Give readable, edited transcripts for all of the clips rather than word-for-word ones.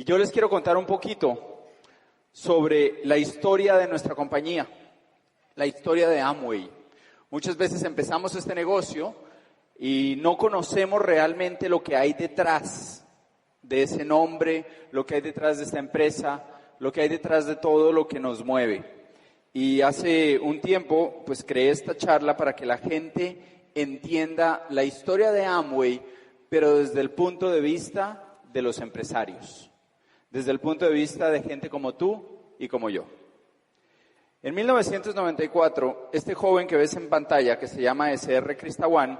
yo les quiero contar un poquito sobre la historia de nuestra compañía, la historia de Amway. Muchas veces empezamos este negocio y no conocemos realmente lo que hay detrás de ese nombre, lo que hay detrás de esta empresa, lo que hay detrás de todo lo que nos mueve. Y hace un tiempo, pues creé esta charla para que la gente entienda la historia de Amway, pero desde el punto de vista de los empresarios, desde el punto de vista de gente como tú y como yo. En 1994, este joven que ves en pantalla, que se llama S.R. Kristawan,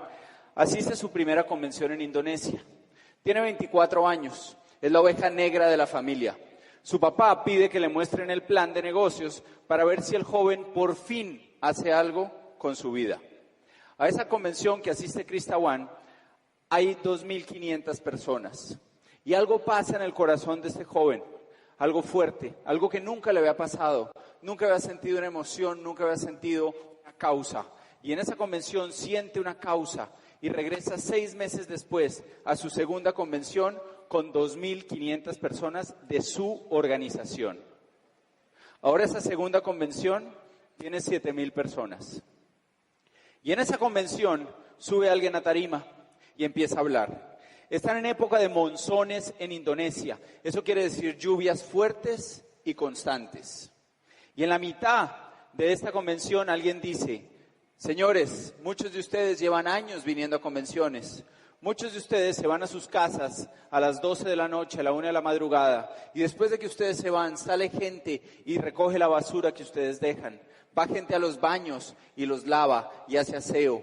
asiste a su primera convención en Indonesia. Tiene 24 años, es la oveja negra de la familia. Su papá pide que le muestren el plan de negocios para ver si el joven por fin hace algo con su vida. A esa convención que asiste Kristawan hay 2.500 personas. Y algo pasa en el corazón de este joven, algo fuerte, algo que nunca le había pasado. Nunca había sentido una emoción, nunca había sentido una causa. Y en esa convención siente una causa y regresa 6 meses después a su segunda convención con 2.500 personas de su organización. Ahora esa segunda convención tiene 7.000 personas. Y en esa convención sube alguien a tarima y empieza a hablar. Están en época de monzones en Indonesia. Eso quiere decir lluvias fuertes y constantes. Y en la mitad de esta convención alguien dice: señores, muchos de ustedes llevan años viniendo a convenciones. Muchos de ustedes se van a sus casas a las 12 de la noche, a la 1 de la madrugada, y después de que ustedes se van, sale gente y recoge la basura que ustedes dejan. Va gente a los baños y los lava y hace aseo.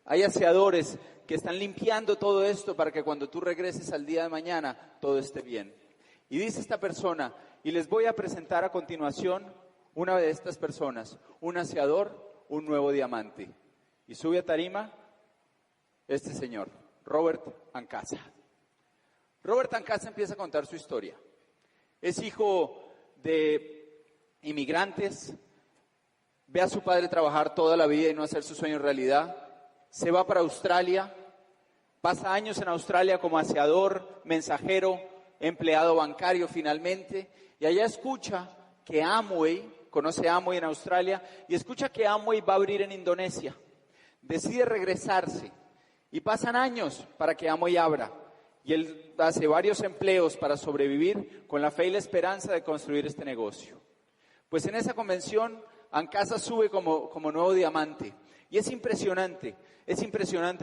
Hay aseadores que están limpiando todo esto para que cuando tú regreses al día de mañana, todo esté bien. Y dice esta persona, y les voy a presentar a continuación una de estas personas, un aseador, un nuevo diamante. Y sube a tarima este señor, Robert Ancasa. Robert Ancasa empieza a contar su historia. Es hijo de inmigrantes, ve a su padre trabajar toda la vida y no hacer su sueño realidad. Se va para Australia, pasa años en Australia como aseador, mensajero, empleado bancario finalmente, y allá escucha que Amway, conoce Amway en Australia, y escucha que Amway va a abrir en Indonesia. Decide regresarse, y pasan años para que Amway abra, y él hace varios empleos para sobrevivir con la fe y la esperanza de construir este negocio. Pues en esa convención, Ancasa sube como nuevo diamante, y es impresionante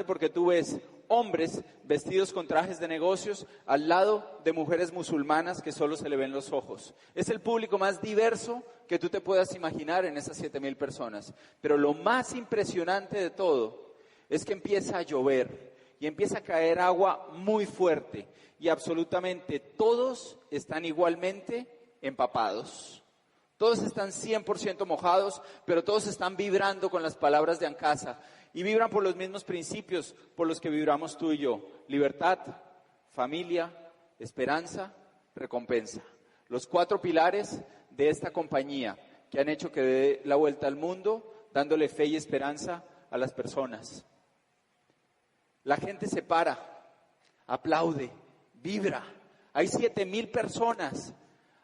porque tú ves hombres vestidos con trajes de negocios al lado de mujeres musulmanas que solo se le ven los ojos. Es el público más diverso que tú te puedas imaginar en esas 7.000 personas. Pero lo más impresionante de todo es que empieza a llover y empieza a caer agua muy fuerte y absolutamente todos están igualmente empapados. Todos están 100% mojados, pero todos están vibrando con las palabras de Ancasa. Y vibran por los mismos principios por los que vibramos tú y yo. Libertad, familia, esperanza, recompensa. Los 4 pilares de esta compañía que han hecho que dé la vuelta al mundo, dándole fe y esperanza a las personas. La gente se para, aplaude, vibra. Hay 7.000 personas.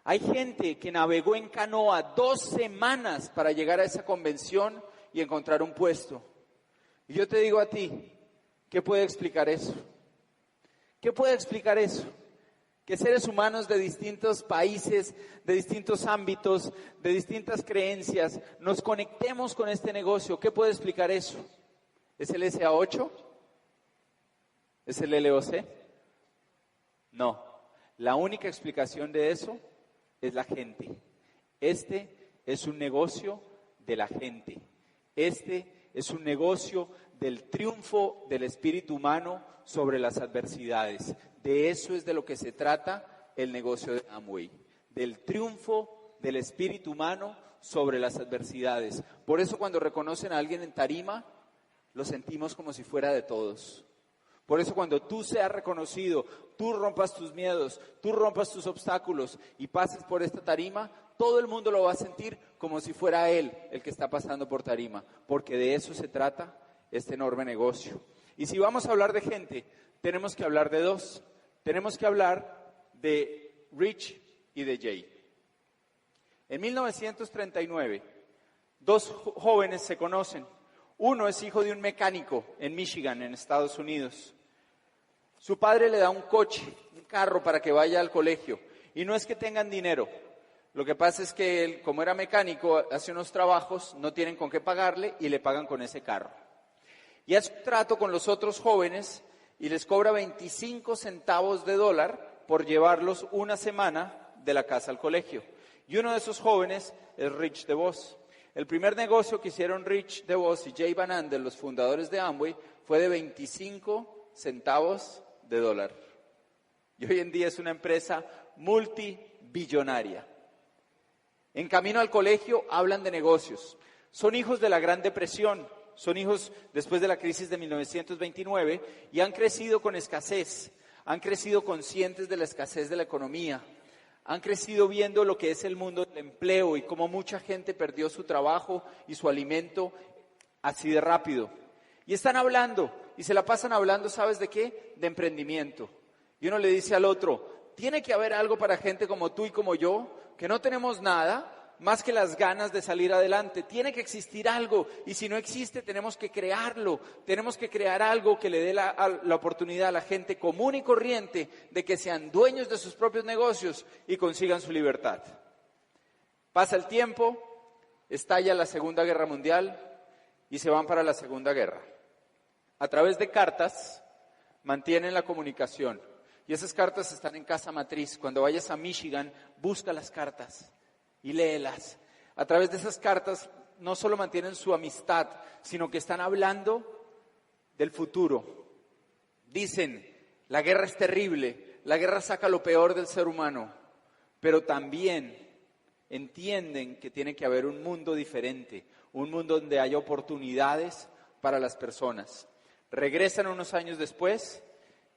Hay gente que navegó en canoa 2 semanas para llegar a esa convención y encontrar un puesto. Y yo te digo a ti, ¿qué puede explicar eso? ¿Qué puede explicar eso? Que seres humanos de distintos países, de distintos ámbitos, de distintas creencias, nos conectemos con este negocio. ¿Qué puede explicar eso? ¿Es el SA8? ¿Es el LOC? No. La única explicación de eso es la gente. Este es un negocio de la gente. Este es un negocio del triunfo del espíritu humano sobre las adversidades. De eso es de lo que se trata el negocio de Amway. Del triunfo del espíritu humano sobre las adversidades. Por eso cuando reconocen a alguien en tarima, lo sentimos como si fuera de todos. Por eso cuando tú seas reconocido, tú rompas tus miedos, tú rompas tus obstáculos y pases por esta tarima, todo el mundo lo va a sentir como si fuera él el que está pasando por tarima, porque de eso se trata este enorme negocio. Y si vamos a hablar de gente, tenemos que hablar de 2. Tenemos que hablar de Rich y de Jay. En 1939, dos jóvenes se conocen. Uno es hijo de un mecánico en Michigan, en Estados Unidos. Su padre le da un coche, un carro para que vaya al colegio. Y no es que tengan dinero. Lo que pasa es que él, como era mecánico, hace unos trabajos, no tienen con qué pagarle y le pagan con ese carro. Y hace un trato con los otros jóvenes y les cobra 25 centavos de dólar por llevarlos una semana de la casa al colegio. Y uno de esos jóvenes es Rich DeVos. El primer negocio que hicieron Rich DeVos y Jay Van Andel, los fundadores de Amway, fue de 25 centavos de dólar. Y hoy en día es una empresa multibillonaria. En camino al colegio hablan de negocios. Son hijos de la Gran Depresión, son hijos después de la crisis de 1929 y han crecido con escasez, han crecido conscientes de la escasez de la economía. Han crecido viendo lo que es el mundo del empleo y cómo mucha gente perdió su trabajo y su alimento así de rápido. Y están hablando, y se la pasan hablando, ¿sabes de qué? De emprendimiento. Y uno le dice al otro, tiene que haber algo para gente como tú y como yo, que no tenemos nada más que las ganas de salir adelante. Tiene que existir algo, y si no existe tenemos que crearlo. Tenemos que crear algo que le dé la oportunidad a la gente común y corriente de que sean dueños de sus propios negocios y consigan su libertad. Pasa el tiempo, estalla la Segunda Guerra Mundial y se van para la Segunda Guerra. A través de cartas mantienen la comunicación y esas cartas están en casa matriz. Cuando vayas a Michigan, busca las cartas y léelas. A través de esas cartas no solo mantienen su amistad, sino que están hablando del futuro. Dicen, la guerra es terrible, la guerra saca lo peor del ser humano, pero también entienden que tiene que haber un mundo diferente, un mundo donde haya oportunidades para las personas. Regresan unos años después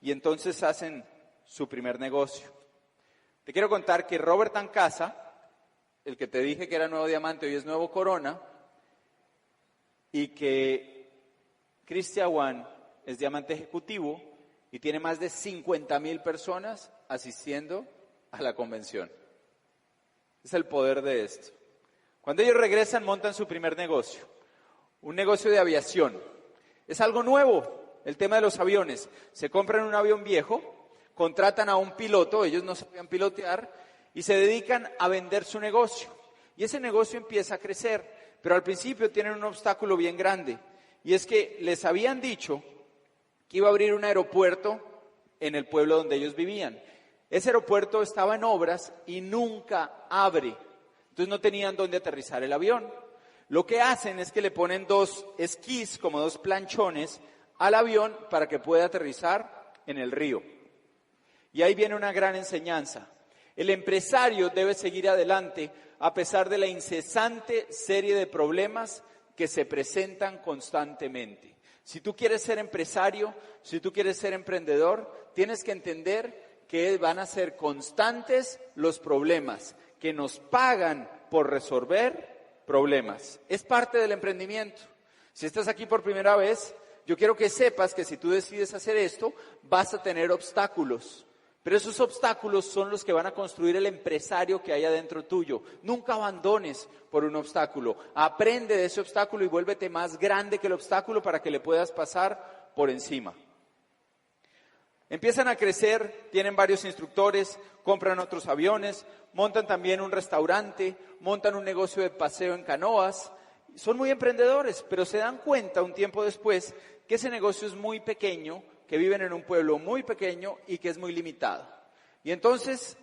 y entonces hacen su primer negocio. Te quiero contar que Robert Ancasa, el que te dije que era Nuevo Diamante, hoy es Nuevo Corona, y que Christian Wan es diamante ejecutivo y tiene más de 50,000 personas asistiendo a la convención. Es el poder de esto. Cuando ellos regresan, montan su primer negocio, un negocio de aviación. Es algo nuevo, el tema de los aviones. Se compran un avión viejo, contratan a un piloto, ellos no sabían pilotear, y se dedican a vender su negocio. Y ese negocio empieza a crecer, pero al principio tienen un obstáculo bien grande. Y es que les habían dicho que iba a abrir un aeropuerto en el pueblo donde ellos vivían. Ese aeropuerto estaba en obras y nunca abre. Entonces no tenían dónde aterrizar el avión. Lo que hacen es que le ponen 2 esquís, como 2 planchones, al avión para que pueda aterrizar en el río. Y ahí viene una gran enseñanza. El empresario debe seguir adelante a pesar de la incesante serie de problemas que se presentan constantemente. Si tú quieres ser empresario, si tú quieres ser emprendedor, tienes que entender que van a ser constantes los problemas, que nos pagan por resolver problemas. Es parte del emprendimiento. Si estás aquí por primera vez, yo quiero que sepas que si tú decides hacer esto, vas a tener obstáculos. Pero esos obstáculos son los que van a construir el empresario que hay adentro tuyo. Nunca abandones por un obstáculo. Aprende de ese obstáculo y vuélvete más grande que el obstáculo para que le puedas pasar por encima. Empiezan a crecer, tienen varios instructores, compran otros aviones, montan también un restaurante, montan un negocio de paseo en canoas. Son muy emprendedores, pero se dan cuenta un tiempo después que ese negocio es muy pequeño, que viven en un pueblo muy pequeño y que es muy limitado. Y entonces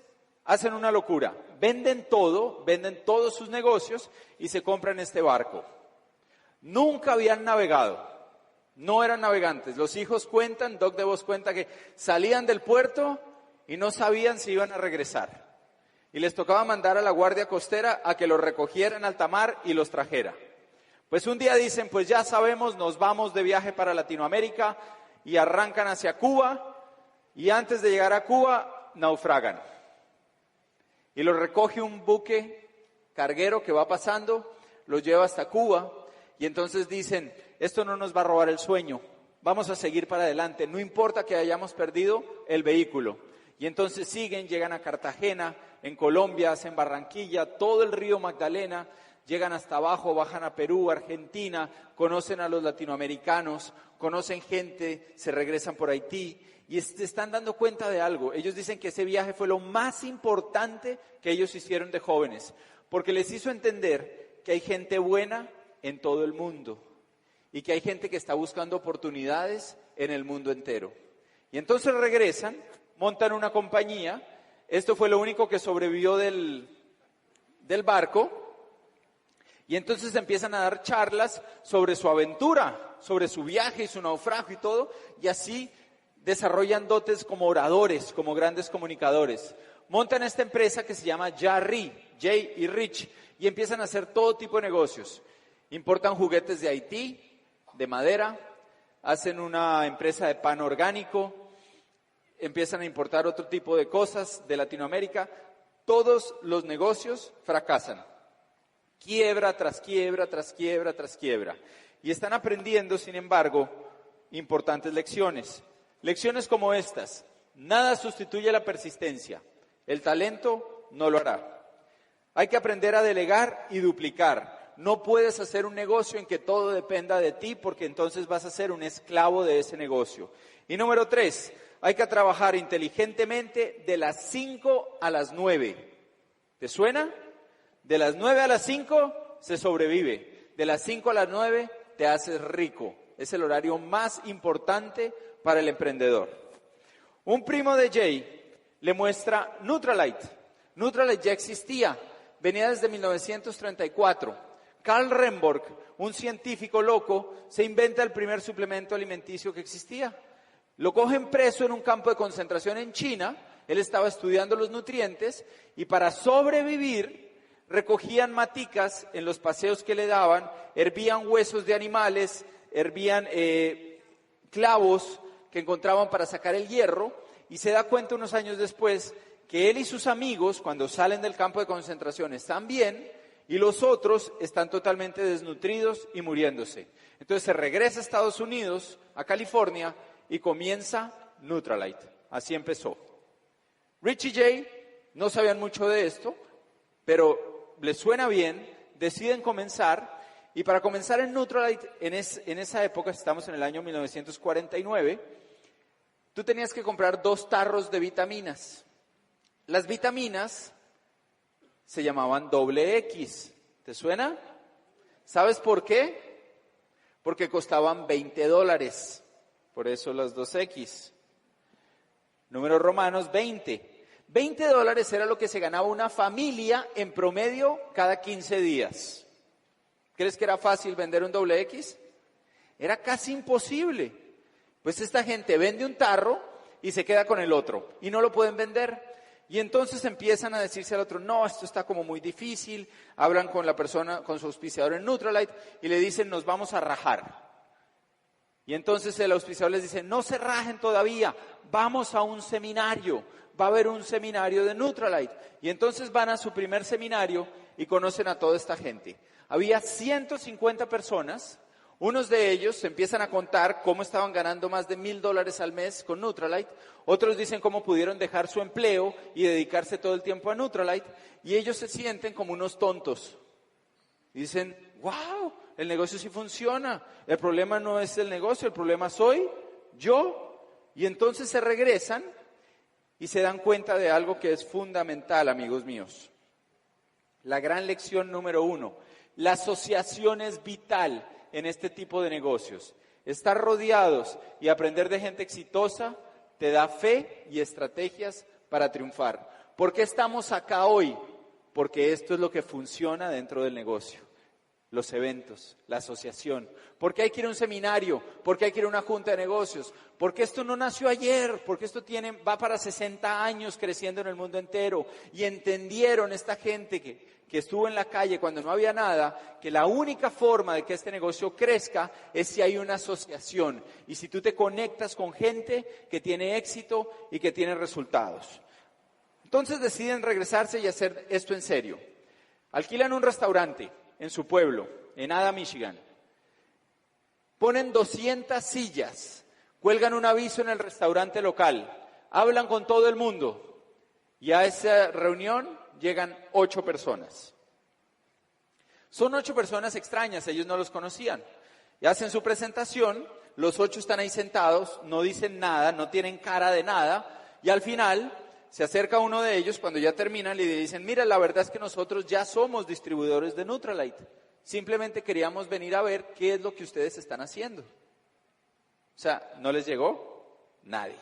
hacen una locura, venden todos sus negocios y se compran este barco. Nunca habían navegado, no eran navegantes. Los hijos cuentan, Doc DeVos cuenta que salían del puerto y no sabían si iban a regresar. Y les tocaba mandar a la guardia costera a que los recogiera en alta mar y los trajera. Pues un día dicen, pues ya sabemos, nos vamos de viaje para Latinoamérica, y arrancan hacia Cuba, y antes de llegar a Cuba, naufragan. Y los recoge un buque carguero que va pasando, los lleva hasta Cuba, y entonces dicen, esto no nos va a robar el sueño, vamos a seguir para adelante, no importa que hayamos perdido el vehículo. Y entonces siguen, llegan a Cartagena, en Colombia, hacen Barranquilla, todo el río Magdalena, llegan hasta abajo, bajan a Perú, Argentina, conocen a los latinoamericanos, conocen gente, se regresan por Haití y se están dando cuenta de algo. Ellos dicen que ese viaje fue lo más importante que ellos hicieron de jóvenes, porque les hizo entender que hay gente buena en todo el mundo y que hay gente que está buscando oportunidades en el mundo entero. Y entonces regresan, montan una compañía. Esto fue lo único que sobrevivió del barco. Y entonces empiezan a dar charlas sobre su aventura, sobre su viaje y su naufragio y todo. Y así desarrollan dotes como oradores, como grandes comunicadores. Montan esta empresa que se llama Jay y Rich, y empiezan a hacer todo tipo de negocios. Importan juguetes de Haití, de madera, hacen una empresa de pan orgánico, empiezan a importar otro tipo de cosas de Latinoamérica. Todos los negocios fracasan. Quiebra tras quiebra, tras quiebra, tras quiebra. Y están aprendiendo, sin embargo, importantes lecciones. Lecciones como estas: nada sustituye la persistencia. El talento no lo hará. Hay que aprender a delegar y duplicar. No puedes hacer un negocio en que todo dependa de ti, porque entonces vas a ser un esclavo de ese negocio. Y número 3, hay que trabajar inteligentemente de las 5 a las 9. ¿Te suena? De las 9 a las 5 se sobrevive. De las 5 a las 9 te haces rico. Es el horario más importante para el emprendedor. Un primo de Jay le muestra Nutrilite. Nutrilite ya existía, venía desde 1934. Carl Remborg, un científico loco, se inventa el primer suplemento alimenticio que existía. Lo cogen preso en un campo de concentración en China. Él estaba estudiando los nutrientes y para sobrevivir recogían maticas en los paseos que le daban, hervían huesos de animales, hervían clavos que encontraban para sacar el hierro, y se da cuenta unos años después que él y sus amigos, cuando salen del campo de concentración, están bien y los otros están totalmente desnutridos y muriéndose. Entonces se regresa a Estados Unidos, a California, y comienza Nutrilite. Así empezó. Rich y Jay no sabían mucho de esto, pero les suena bien, deciden comenzar. Y para comenzar en Nutrilite, en esa época, estamos en el año 1949, tú tenías que comprar 2 tarros de vitaminas. Las vitaminas se llamaban XX. ¿Te suena? ¿Sabes por qué? Porque costaban $20. Por eso las 2X. Números romanos, 20. $20 era lo que se ganaba una familia en promedio cada 15 días. ¿Crees que era fácil vender un XX? Era casi imposible. Pues esta gente vende un tarro y se queda con el otro y no lo pueden vender. Y entonces empiezan a decirse al otro: no, esto está como muy difícil. Hablan con la persona, con su auspiciador en Nutrilite, y le dicen: nos vamos a rajar. Y entonces el auspiciador les dice: no se rajen todavía, vamos a un seminario. Va a haber un seminario de Nutrilite. Y entonces van a su primer seminario y conocen a toda esta gente. Había 150 personas. Unos de ellos se empiezan a contar cómo estaban ganando más de $1,000 al mes con Nutrilite. Otros dicen cómo pudieron dejar su empleo y dedicarse todo el tiempo a Nutrilite. Y ellos se sienten como unos tontos. Y dicen: wow, el negocio sí funciona. El problema no es el negocio, el problema soy yo. Y entonces se regresan y se dan cuenta de algo que es fundamental, amigos míos. La gran lección número 1. La asociación es vital en este tipo de negocios. Estar rodeados y aprender de gente exitosa te da fe y estrategias para triunfar. ¿Por qué estamos acá hoy? Porque esto es lo que funciona dentro del negocio. Los eventos, la asociación. ¿Por qué hay que ir a un seminario? ¿Por qué hay que ir a una junta de negocios? Porque esto no nació ayer, porque esto va para 60 años creciendo en el mundo entero. Y entendieron esta gente que estuvo en la calle cuando no había nada, que la única forma de que este negocio crezca es si hay una asociación y si tú te conectas con gente que tiene éxito y que tiene resultados. Entonces deciden regresarse y hacer esto en serio. Alquilan un restaurante en su pueblo, en Ada, Michigan. Ponen 200 sillas, cuelgan un aviso en el restaurante local: hablan con todo el mundo y a esa reunión llegan 8 personas. Son 8 personas extrañas, ellos no los conocían. Y hacen su presentación, los 8 están ahí sentados, no dicen nada, no tienen cara de nada, y al final se acerca uno de ellos, cuando ya terminan, y le dicen, mira, la verdad es que nosotros ya somos distribuidores de Nutrilite. Simplemente queríamos venir a ver qué es lo que ustedes están haciendo. O sea, ¿no les llegó? Nadie.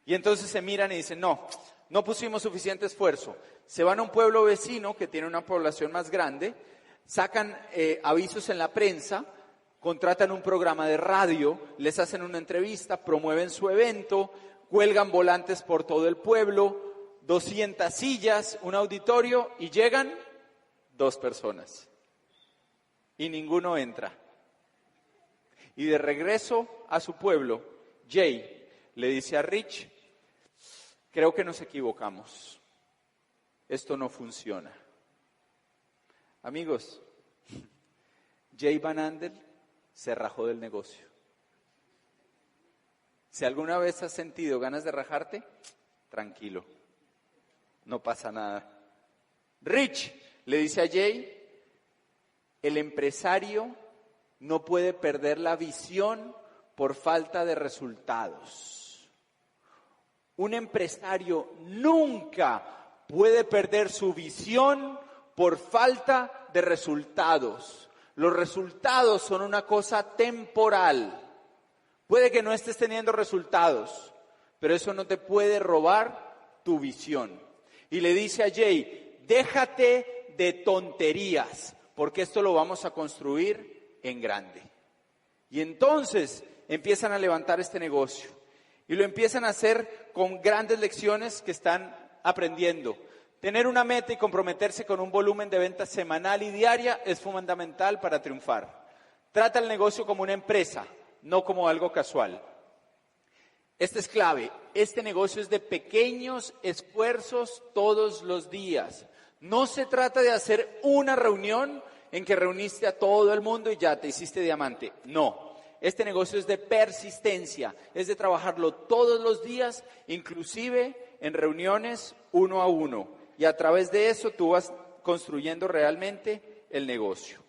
Y entonces se miran y dicen, no pusimos suficiente esfuerzo. Se van a un pueblo vecino que tiene una población más grande, sacan avisos en la prensa, contratan un programa de radio, les hacen una entrevista, promueven su evento, cuelgan volantes por todo el pueblo, 200 sillas, un auditorio y llegan 2 personas. Y ninguno entra. Y de regreso a su pueblo, Jay le dice a Rich, creo que nos equivocamos. Esto no funciona. Amigos, Jay Van Andel se rajó del negocio. Si alguna vez has sentido ganas de rajarte, tranquilo, no pasa nada. Rich le dice a Jay, el empresario no puede perder la visión por falta de resultados. Un empresario nunca puede perder su visión por falta de resultados. Los resultados son una cosa temporal. Puede que no estés teniendo resultados, pero eso no te puede robar tu visión. Y le dice a Jay, déjate de tonterías, porque esto lo vamos a construir en grande. Y entonces empiezan a levantar este negocio. Y lo empiezan a hacer con grandes lecciones que están aprendiendo. Tener una meta y comprometerse con un volumen de ventas semanal y diaria es fundamental para triunfar. Trata el negocio como una empresa, no como algo casual. Este es clave. Este negocio es de pequeños esfuerzos todos los días. No se trata de hacer una reunión en que reuniste a todo el mundo y ya te hiciste diamante. No. Este negocio es de persistencia, es de trabajarlo todos los días, inclusive en reuniones 1 a 1. Y a través de eso tú vas construyendo realmente el negocio.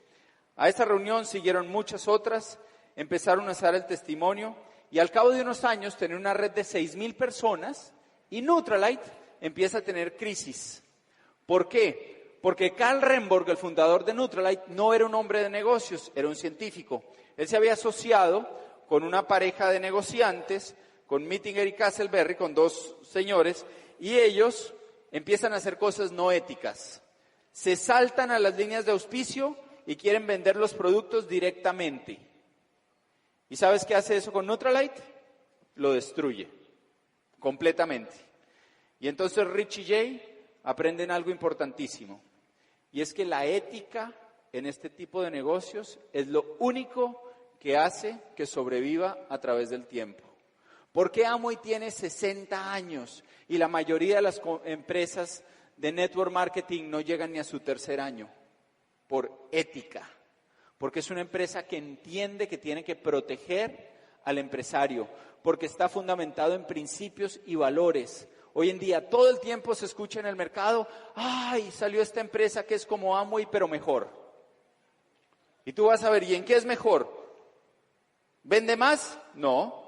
A esta reunión siguieron muchas otras, empezaron a usar el testimonio y al cabo de unos años tener una red de 6,000 personas y Nutrilite empieza a tener crisis. ¿Por qué? Porque Carl Remborg, el fundador de Nutrilite, no era un hombre de negocios, era un científico. Él se había asociado con una pareja de negociantes, con Mittinger y Castleberry, con 2 señores, y ellos empiezan a hacer cosas no éticas. Se saltan a las líneas de auspicio y quieren vender los productos directamente. ¿Y sabes qué hace eso con Nutrilite? Lo destruye completamente. Y entonces Rich y Jay aprenden algo importantísimo. Y es que la ética en este tipo de negocios es lo único que hace que sobreviva a través del tiempo. ¿Por qué Amway tiene 60 años y la mayoría de las empresas de network marketing no llegan ni a su 3er año? Por ética. Porque es una empresa que entiende que tiene que proteger al empresario, porque está fundamentado en principios y valores. Hoy en día todo el tiempo se escucha en el mercado, ¡ay, salió esta empresa que es como Amway pero mejor! Y tú vas a ver, ¿y en qué es mejor? ¿Vende más? No.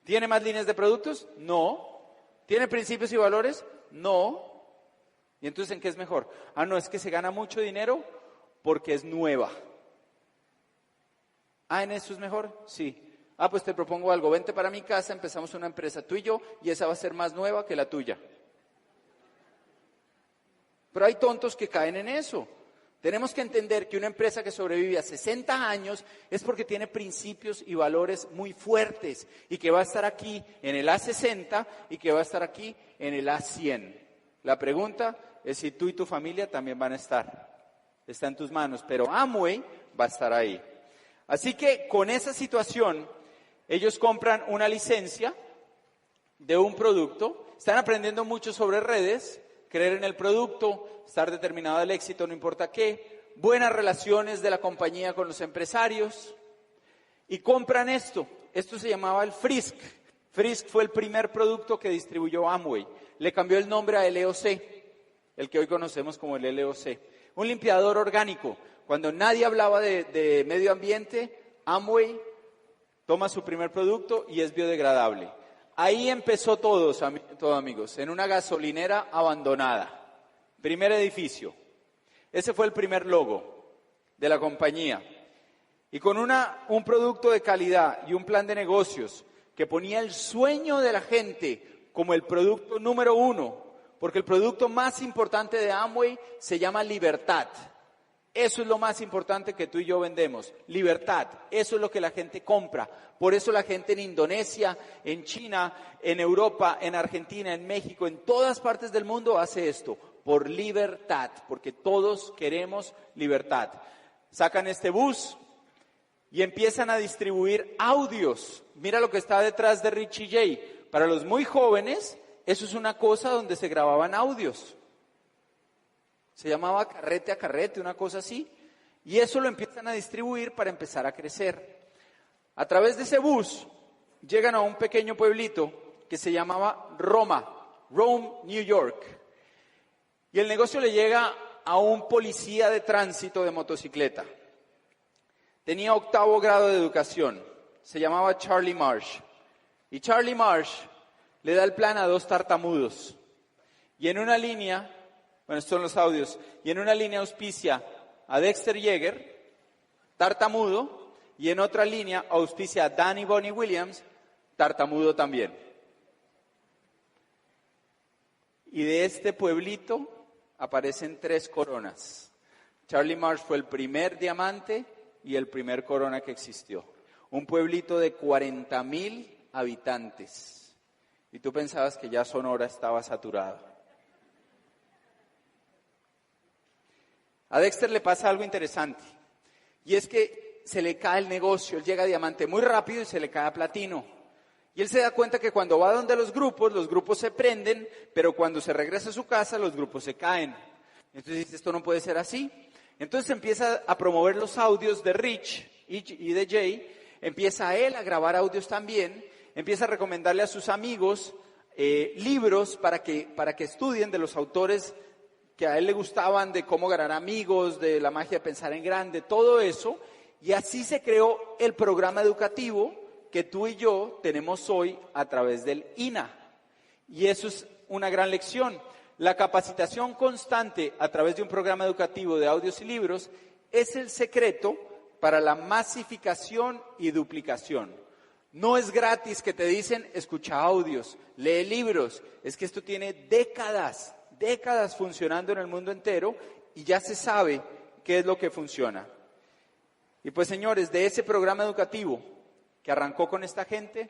¿Tiene más líneas de productos? No. ¿Tiene principios y valores? No. ¿Y entonces en qué es mejor? No, es que se gana mucho dinero porque es nueva. ¿En eso es mejor? Sí. Pues te propongo algo, vente para mi casa, empezamos una empresa tú y yo, y esa va a ser más nueva que la tuya. Pero hay tontos que caen en eso. Tenemos que entender que una empresa que sobrevive a 60 años es porque tiene principios y valores muy fuertes y que va a estar aquí en el A60 y que va a estar aquí en el A100. La pregunta es si tú y tu familia también van a estar. Está en tus manos, pero Amway va a estar ahí. Así que con esa situación, ellos compran una licencia de un producto, están aprendiendo mucho sobre redes, creer en el producto, estar determinado al éxito, no importa qué, buenas relaciones de la compañía con los empresarios, y compran esto. Esto se llamaba el Frisk. Frisk fue el primer producto que distribuyó Amway. Le cambió el nombre a LOC, el que hoy conocemos como el LOC. Un limpiador orgánico. Cuando nadie hablaba de medio ambiente, Amway toma su primer producto y es biodegradable. Ahí empezó todo, amigos, en una gasolinera abandonada. Primer edificio. Ese fue el primer logo de la compañía. Y con un producto de calidad y un plan de negocios que ponía el sueño de la gente como el producto número uno, porque el producto más importante de Amway se llama libertad. Eso es lo más importante que tú y yo vendemos, libertad. Eso es lo que la gente compra. Por eso la gente en Indonesia, en China, en Europa, en Argentina, en México, en todas partes del mundo hace esto, por libertad, porque todos queremos libertad. Sacan este bus y empiezan a distribuir audios. Mira lo que está detrás de Richie J. Para los muy jóvenes, eso es una cosa donde se grababan audios. Se llamaba carrete a carrete, una cosa así. Y eso lo empiezan a distribuir para empezar a crecer. A través de ese bus, llegan a un pequeño pueblito que se llamaba Rome, New York. Y el negocio le llega a un policía de tránsito de motocicleta. Tenía 8º grado de educación. Se llamaba Charlie Marsh. Y Charlie Marsh le da el plan a 2 tartamudos. Y en una línea, bueno, estos son los audios, y en una línea auspicia a Dexter Yeager, tartamudo, y en otra línea auspicia a Danny Bonnie Williams, tartamudo también. Y de este pueblito aparecen 3 coronas. Charlie Marsh fue el primer diamante y el primer corona que existió. Un pueblito de 40,000 habitantes. Y tú pensabas que ya Sonora estaba saturado. A Dexter le pasa algo interesante. Y es que se le cae el negocio. Él llega a diamante muy rápido y se le cae a platino. Y él se da cuenta que cuando va donde los grupos se prenden, pero cuando se regresa a su casa, los grupos se caen. Entonces dice, esto no puede ser así. Entonces empieza a promover los audios de Rich y de Jay, empieza él a grabar audios también, empieza a recomendarle a sus amigos libros para que estudien de los autores que a él le gustaban, de cómo ganar amigos, de la magia de pensar en grande, todo eso, y así se creó el programa educativo que tú y yo tenemos hoy a través del INA. Y eso es una gran lección. La capacitación constante a través de un programa educativo de audios y libros es el secreto para la masificación y duplicación. No es gratis que te dicen, escucha audios, lee libros. Es que esto tiene décadas funcionando en el mundo entero y ya se sabe qué es lo que funciona. Y pues señores, de ese programa educativo que arrancó con esta gente,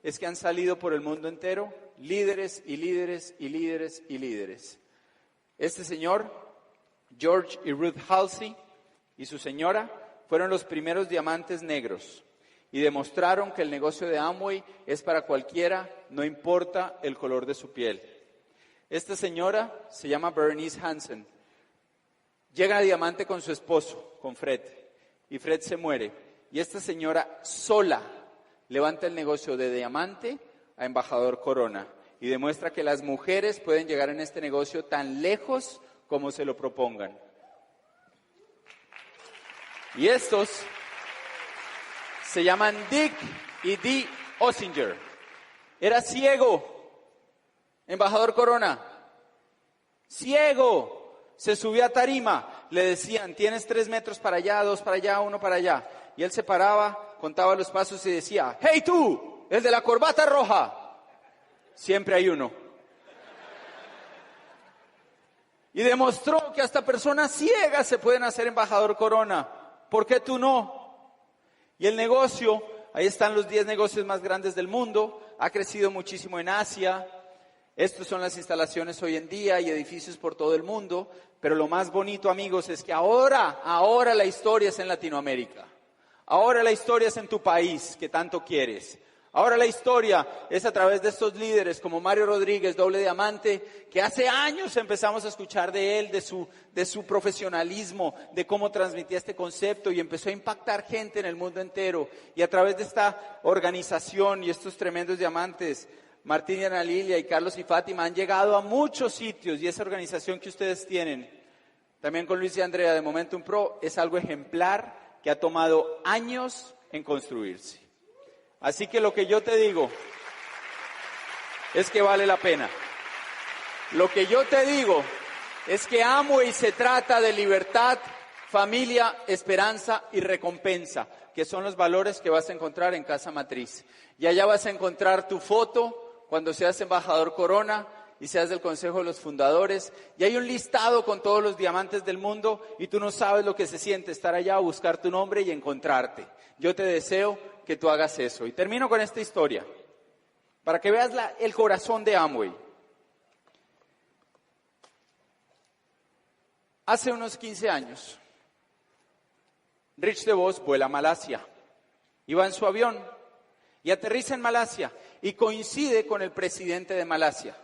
es que han salido por el mundo entero líderes y líderes y líderes y líderes. Este señor, George y Ruth Halsey, y su señora, fueron los primeros diamantes negros y demostraron que el negocio de Amway es para cualquiera, no importa el color de su piel. Esta señora se llama Bernice Hansen. Llega a diamante con su esposo, con Fred, y Fred se muere. Y esta señora sola levanta el negocio de diamante a embajador corona y demuestra que las mujeres pueden llegar en este negocio tan lejos como se lo propongan. Y estos se llaman Dick y Dee Ossinger. Era ciego, embajador corona, ciego. Se subió a tarima, le decían, tienes 3 metros para allá, 2 para allá, 1 para allá. Y él se paraba, contaba los pasos y decía, ¡hey tú, el de la corbata roja! Siempre hay uno. Y demostró que hasta personas ciegas se pueden hacer embajador corona. ¿Por qué tú no? Y el negocio, ahí están los 10 negocios más grandes del mundo, ha crecido muchísimo en Asia. Estas son las instalaciones hoy en día y edificios por todo el mundo. Pero lo más bonito, amigos, es que ahora la historia es en Latinoamérica. Ahora la historia es en tu país, que tanto quieres. Ahora la historia es a través de estos líderes como Mario Rodríguez, doble diamante, que hace años empezamos a escuchar de él, de su profesionalismo, de cómo transmitía este concepto y empezó a impactar gente en el mundo entero. Y a través de esta organización y estos tremendos diamantes, Martín y Ana Lilia y Carlos y Fátima han llegado a muchos sitios y esa organización que ustedes tienen, también con Luis y Andrea de Momentum Pro, es algo ejemplar que ha tomado años en construirse. Así que lo que yo te digo es que vale la pena. Lo que yo te digo es que Amway se trata de libertad, familia, esperanza y recompensa, que son los valores que vas a encontrar en Casa Matriz. Y allá vas a encontrar tu foto cuando seas embajador Corona y seas del Consejo de los Fundadores. Y hay un listado con todos los diamantes del mundo y tú no sabes lo que se siente estar allá, buscar tu nombre y encontrarte. Yo te deseo que tú hagas eso. Y termino con esta historia, para que veas el corazón de Amway. Hace unos 15 años, Rich DeVos vuela a Malasia. Iba en su avión y aterriza en Malasia y coincide con el presidente de Malasia.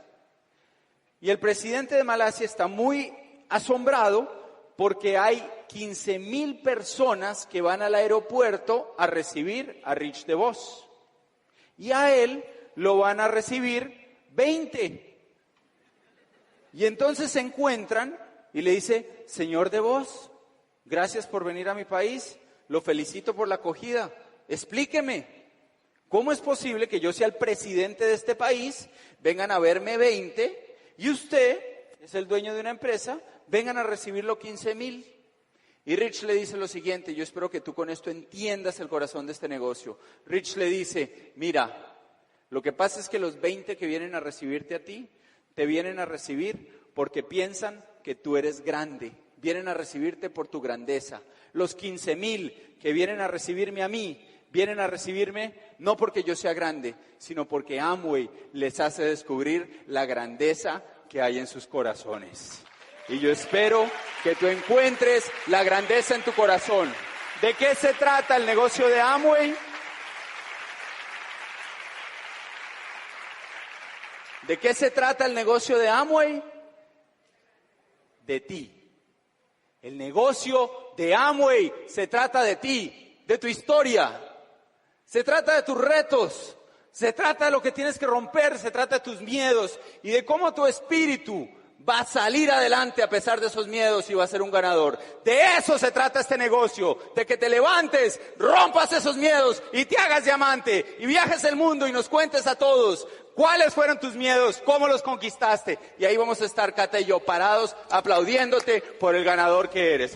Y el presidente de Malasia está muy asombrado porque hay 15,000 personas que van al aeropuerto a recibir a Rich DeVos. Y a él lo van a recibir 20. Y entonces se encuentran y le dice, señor DeVos, gracias por venir a mi país, lo felicito por la acogida. Explíqueme, ¿cómo es posible que yo sea el presidente de este país, vengan a verme 20 y usted es el dueño de una empresa, vengan a recibirlo 15,000? Y Rich le dice lo siguiente, yo espero que tú con esto entiendas el corazón de este negocio. Rich le dice, mira, lo que pasa es que los 20 que vienen a recibirte a ti, te vienen a recibir porque piensan que tú eres grande, vienen a recibirte por tu grandeza. Los 15,000 que vienen a recibirme a mí, vienen a recibirme no porque yo sea grande, sino porque Amway les hace descubrir la grandeza que hay en sus corazones. Y yo espero que tú encuentres la grandeza en tu corazón. ¿De qué se trata el negocio de Amway? ¿De qué se trata el negocio de Amway? De ti. El negocio de Amway se trata de ti, de tu historia. Se trata de tus retos. Se trata de lo que tienes que romper. Se trata de tus miedos y de cómo tu espíritu va a salir adelante a pesar de esos miedos y va a ser un ganador. De eso se trata este negocio, de que te levantes, rompas esos miedos y te hagas diamante y viajes el mundo y nos cuentes a todos cuáles fueron tus miedos, cómo los conquistaste. Y ahí vamos a estar, Cata y yo, parados, aplaudiéndote por el ganador que eres.